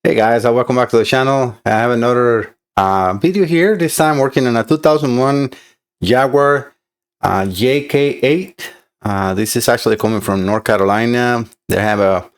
Hey guys, welcome back to the channel. I have another video here. This time working on a 2001 Jaguar JK8. This is actually coming from North Carolina. They have a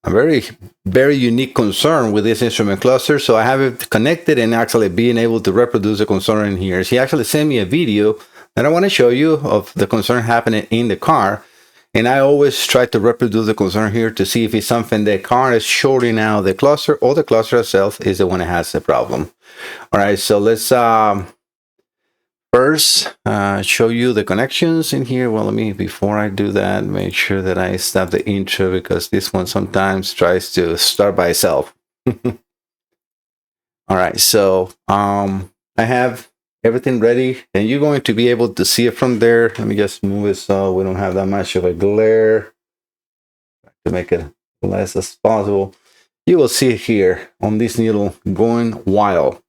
very unique concern with this instrument cluster. So I have it connected and actually being able to reproduce the concern in here. She actually sent me a video that I want to show you of the concern happening in the car. And I always try to reproduce the concern here to see if it's something the car is shorting out the cluster or the cluster itself is the one that has the problem. All right, so let's first show you the connections in here. Well, before I do that, make sure that I stop the intro because this one sometimes tries to start by itself. All right, so I have everything ready and you're going to be able to see it from there. Let me just move it so we don't have that much of a glare to make it less as possible. You will see it here on this needle going wild.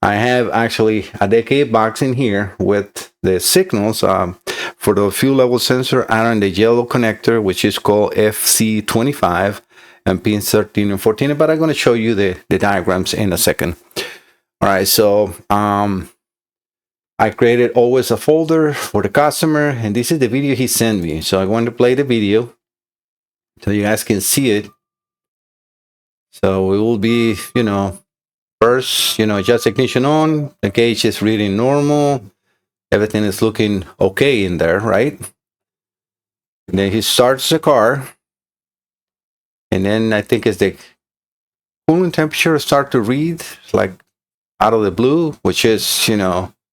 I have actually a decade box in here with the signals for the fuel level sensor out on the yellow connector, which is called FC25 and pins 13 and 14, but I'm going to show you the diagrams in a second. All right, so I created always a folder for the customer, and this is the video he sent me. So I want to play the video so you guys can see it. So it will be, first, just ignition on, the gauge is reading normal, everything is looking okay in there, right? And then he starts the car, and then I think as the coolant temperature start to read, like out of the blue, which is,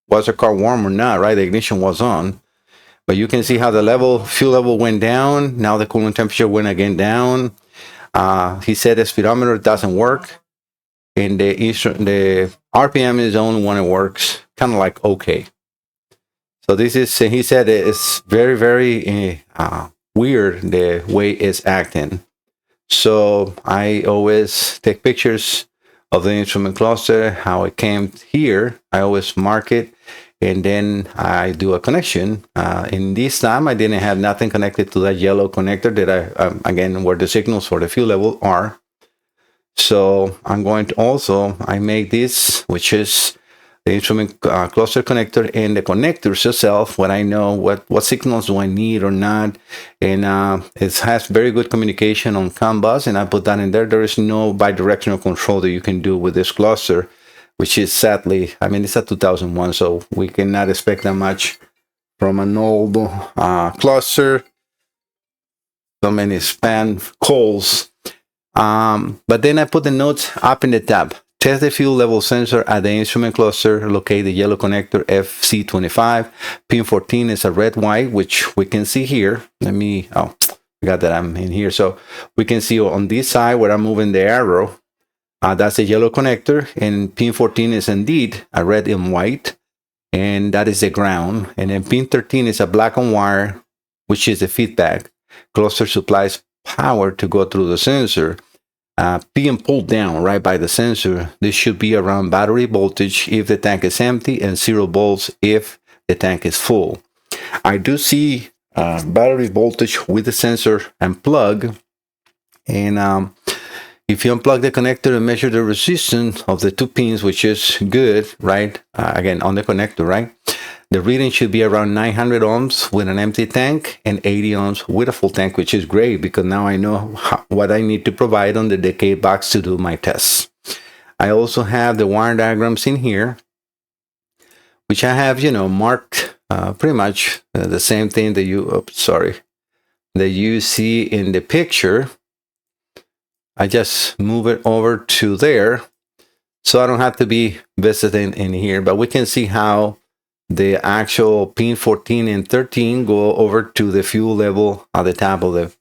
was the car warm or not, right? The ignition was on. But you can see how the fuel level went down. Now the coolant temperature went again down. He said the speedometer doesn't work. And the RPM is the only one that works. Kind of like okay. So this is, he said it's very, very weird the way it's acting. So I always take pictures of the instrument cluster, how it came here. I always mark it, and then I do a connection. In this time, I didn't have nothing connected to that yellow connector that I, again, where the signals for the fuel level are. So I'm going to also, I make this, which is the instrument cluster connector and the connectors itself, when I know what signals do I need or not. And it has very good communication on CAN bus, and I put that in there. There is no bidirectional control that you can do with this cluster, which is sadly, it's a 2001, so we cannot expect that much from an old cluster. So many spam calls. But then I put the notes up in the tab. Test the fuel level sensor at the instrument cluster. Locate the yellow connector FC25. Pin 14 is a red white, which we can see here. I got that I'm in here. So we can see on this side where I'm moving the arrow, that's a yellow connector, and pin 14 is indeed a red and white, and that is the ground. And then pin 13 is a black and wire, which is the feedback. Cluster supplies power to go through the sensor. Being pulled down right by the sensor, this should be around battery voltage if the tank is empty and 0 volts if the tank is full. I do see battery voltage with the sensor unplugged, and if you unplug the connector and measure the resistance of the two pins, which is good, right? Again, on the connector, right? The reading should be around 900 ohms with an empty tank and 80 ohms with a full tank, which is great because now I know what I need to provide on the decade box to do my tests. I also have the wire diagrams in here, which I have, marked pretty much the same thing that you see in the picture. I just move it over to there, so I don't have to be visiting in here, but we can see how the actual pin 14 and 13 go over to the fuel level at the top of the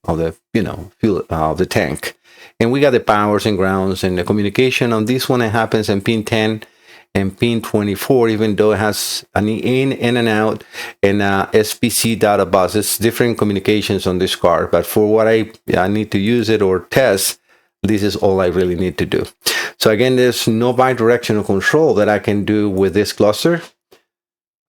fuel of the tank, and we got the powers and grounds, and the communication on this one, it happens in pin 10 and pin 24, even though it has an in and out and SPC data bus. It's different communications on this car, but for what I need to use it or test, this is all I really need to do. So again, there's no bidirectional control that I can do with this cluster.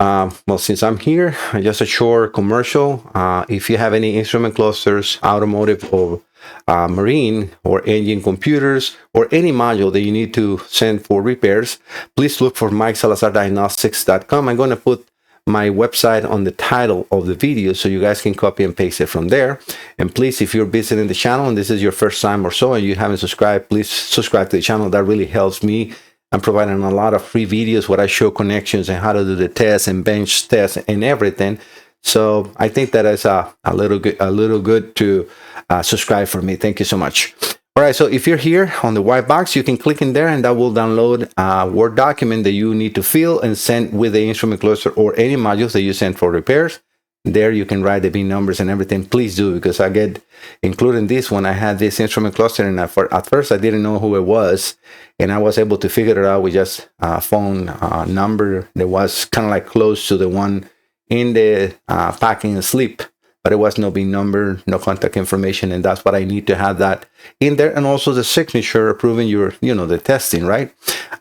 Well, since I'm here, just a short commercial. If you have any instrument clusters, automotive or marine or engine computers or any module that you need to send for repairs, please look for MikeSalazarDiagnostics.com. I'm going to put my website on the title of the video so you guys can copy and paste it from there. And please, if you're visiting the channel and this is your first time or so and you haven't subscribed, please subscribe to the channel. That really helps me. I'm providing a lot of free videos where I show connections and how to do the tests and bench tests and everything. So I think that is a little good to subscribe for me. Thank you so much. All right, so if you're here on the white box, you can click in there and that will download a Word document that you need to fill and send with the instrument cluster or any modules that you send for repairs. There you can write the VIN numbers and everything. Please do, because I get, including this one, I had this instrument cluster and at first I didn't know who it was. And I was able to figure it out with just a phone number that was kind of like close to the one in the packing slip. But it was no VIN number, no contact information, and that's what I need to have that in there. And also the signature approving your, the testing, right?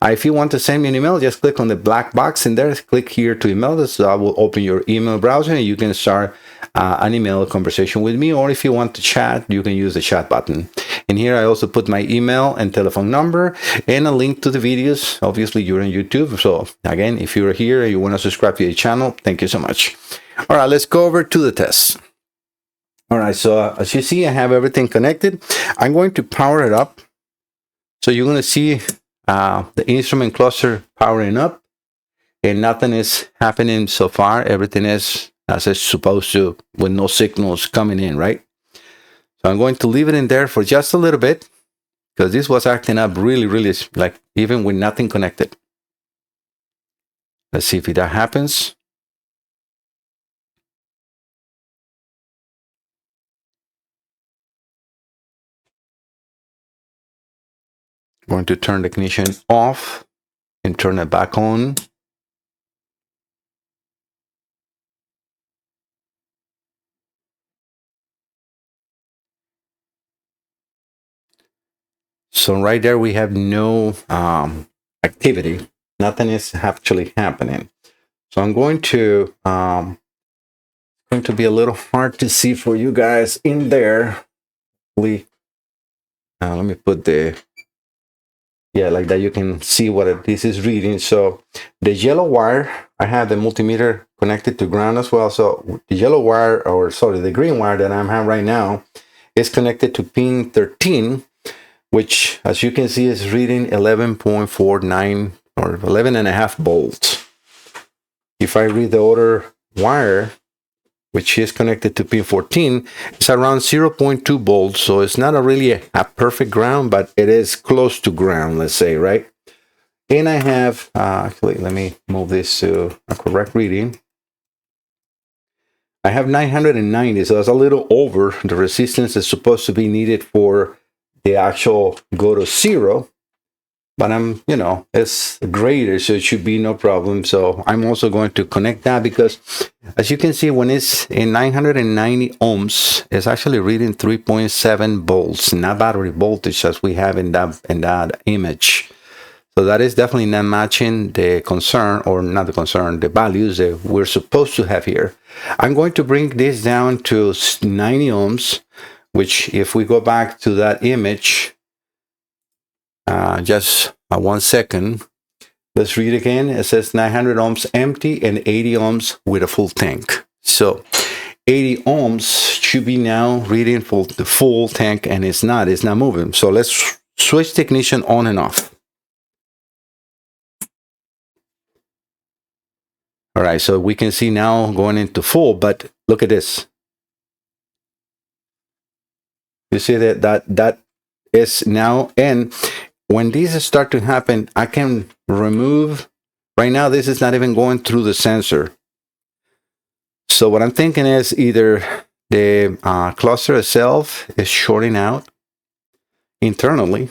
If you want to send me an email, just click on the black box in there, click here to email this. So I will open your email browser and you can start an email conversation with me. Or if you want to chat, you can use the chat button. And here I also put my email and telephone number and a link to the videos. Obviously, you're on YouTube. So again, if you're here and you want to subscribe to the channel, thank you so much. All right, let's go over to the test. All right, so as you see, I have everything connected. I'm going to power it up. So you're going to see the instrument cluster powering up and nothing is happening so far. Everything is as it's supposed to with no signals coming in, right? So I'm going to leave it in there for just a little bit because this was acting up really, like even with nothing connected. Let's see if that happens. Going to turn the ignition off and turn it back on. So right there we have no activity. Nothing is actually happening. So I'm going to be a little hard to see for you guys in there. Let me put like that. You can see what this is reading. So the yellow wire, I have the multimeter connected to ground as well. So the yellow wire, the green wire that I'm having right now is connected to pin 13, which as you can see is reading 11.49 or 11.5 volts. If I read the other wire, which is connected to pin 14, it's around 0.2 volts. So it's not really a perfect ground, but it is close to ground, let's say, right? And I have, actually, let me move this to a correct reading. I have 990, so that's a little over the resistance that's supposed to be needed for the actual go to 0. But I'm, it's greater, so it should be no problem. So I'm also going to connect that because as you can see, when it's in 990 ohms, it's actually reading 3.7 volts, not battery voltage as we have in that image. So that is definitely not matching the concern, or not the concern, the values that we're supposed to have here. I'm going to bring this down to 90 ohms, which if we go back to that image, just 1 second. Let's read again. It says 900 ohms empty and 80 ohms with a full tank. So 80 ohms should be now reading for the full tank, and it's not moving. So let's switch the ignition on and off. All right, so we can see now going into full, but look at this. You see that is now in. When these start to happen, I can remove. Right now, this is not even going through the sensor. So what I'm thinking is either the cluster itself is shorting out internally,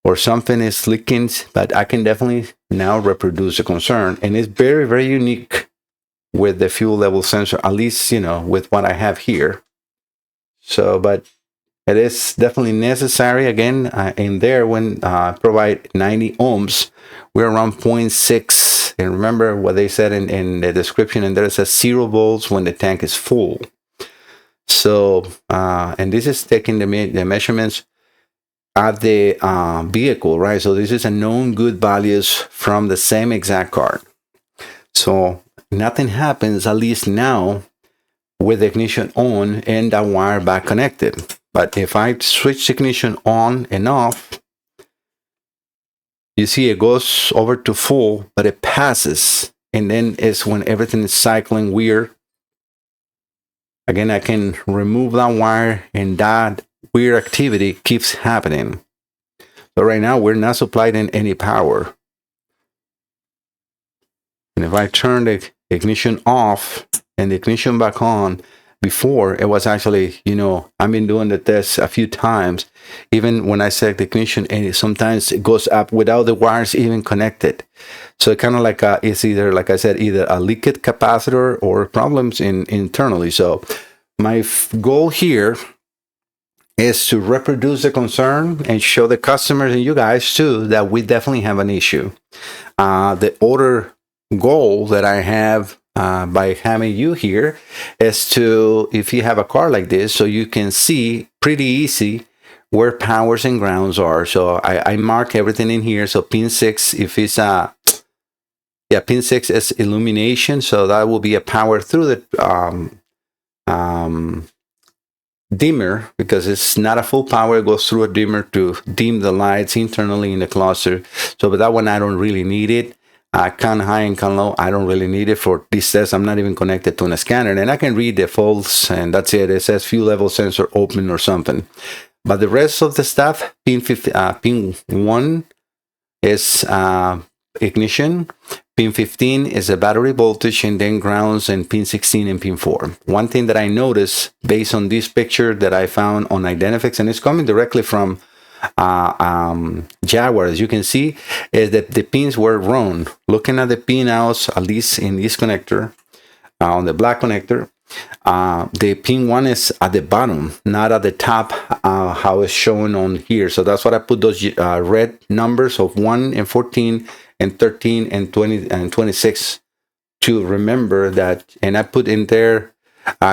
or something is leaking, but I can definitely now reproduce the concern. And it's very, very unique with the fuel level sensor, at least, with what I have here. So, but it is definitely necessary. Again, in there, when provide 90 ohms, we're around 0.6. And remember what they said in the description, and there it says 0 volts when the tank is full. So, and this is taking the measurements at the vehicle, right? So this is a known good values from the same exact car. So nothing happens, at least now, with the ignition on and the wire back connected. But if I switch the ignition on and off, you see it goes over to full, but it passes. And then it's when everything is cycling weird. Again, I can remove that wire and that weird activity keeps happening. So right now we're not supplying any power. And if I turn the ignition off and the ignition back on, before it was actually, I've been doing the test a few times. Even when I set the ignition, and sometimes it goes up without the wires even connected. So it kind of like it's either, like I said, either a leaked capacitor or problems internally. So my goal here is to reproduce the concern and show the customers and you guys too that we definitely have an issue. The other goal that I have by having you here is to, if you have a car like this, so you can see pretty easy where powers and grounds are. So I mark everything in here. So pin 6, if it's pin 6 is illumination, so that will be a power through the dimmer, because it's not a full power. It goes through a dimmer to dim the lights internally in the cluster. So but that one I don't really need it. Can high and can low, I don't really need it for this test. I'm not even connected to a scanner, and I can read the faults, and that's it. It says fuel level sensor open or something. But the rest of the stuff, pin 1 is ignition, pin 15 is a battery voltage, and then grounds, and pin 16 and pin 4. One thing that I noticed based on this picture that I found on Identifix, and it's coming directly from Jaguar, as you can see, is that the pins were wrong. Looking at the pin outs, at least in this connector, on the black connector, the pin 1 is at the bottom, not at the top, how it's shown on here. So that's what I put those red numbers of 1 and 14 and 13 and 20 and 26 to remember that. And I put in there,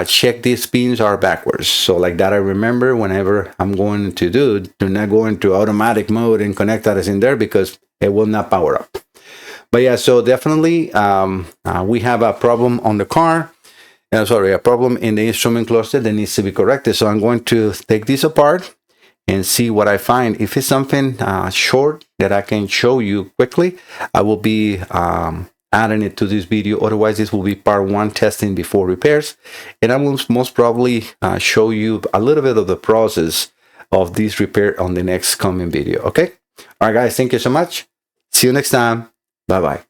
check these pins are backwards. So like that, I remember whenever I'm going to do not go into automatic mode and connect that is in there, because it will not power up. But yeah, so definitely we have a problem on the car. A problem in the instrument cluster that needs to be corrected. So I'm going to take this apart and see what I find. If it's something short that I can show you quickly, I will be adding it to this video. Otherwise, this will be part 1, testing before repairs. And I will most probably show you a little bit of the process of this repair on the next coming video. Okay? All right, guys, thank you so much. See you next time. Bye-bye.